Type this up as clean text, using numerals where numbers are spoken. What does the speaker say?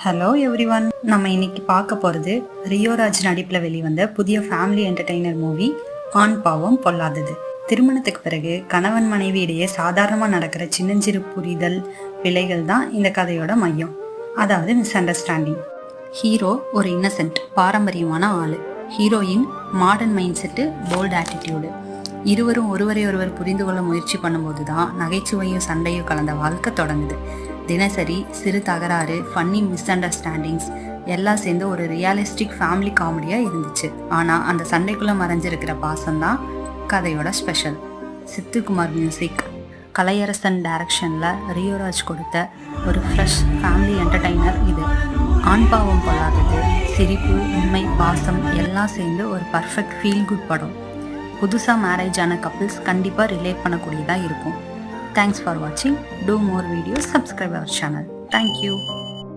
Hello everyone, நம்ம இன்னைக்கு பார்க்க போகிறது ரியோராஜ் நடிப்பில் வெளிவந்த புதிய ஃபேமிலி என்டர்டெய்னர் மூவி ஆண் பாவம் பொல்லாதது. திருமணத்துக்கு பிறகு கணவன் மனைவி இடையே சாதாரணமாக நடக்கிற சின்னஞ்சிறு புரிதல் விலைகள் தான் இந்த கதையோட மையம், அதாவது மிஸ் அண்டர்ஸ்டாண்டிங். ஹீரோ ஒரு இன்னசென்ட் பாரம்பரியமான ஆள், heroine modern mind set, bold attitude. இருவரும் ஒருவரை புரிந்து கொள்ள முயற்சி பண்ணும்போது தான் நகைச்சுவையும் சண்டையும் கலந்த வாழ்க்கை தொடங்குது. தினசரி சிறு தகராறு, ஃபன்னி மிஸ் அண்டர்ஸ்டாண்டிங்ஸ் எல்லாம் சேர்ந்து ஒரு ரியலிஸ்டிக் ஃபேமிலி காமெடியாக இருந்துச்சு. ஆனால் அந்த சண்டைக்குள்ளே மறைஞ்சிருக்கிற பாசம்தான் கதையோட ஸ்பெஷல். சித்துக்குமார் மியூசிக், கலையரசன் டைரக்ஷனில் ரியோராஜ் கொடுத்த ஒரு ஃப்ரெஷ் ஃபேமிலி என்டர்டெய்னர் இது. ஆண் பாவம் பொல்லாதது சிரிப்பு, உண்மை, பாசம் எல்லாம் சேர்ந்து ஒரு பர்ஃபெக்ட் ஃபீல் குட் படம். புதுசாக மேரேஜ் ஆன கப்பிள்ஸ் கண்டிப்பாக ரிலேட் பண்ணக்கூடியதாக இருக்கும். Thanks for watching. Do more videos, subscribe our channel. Thank you.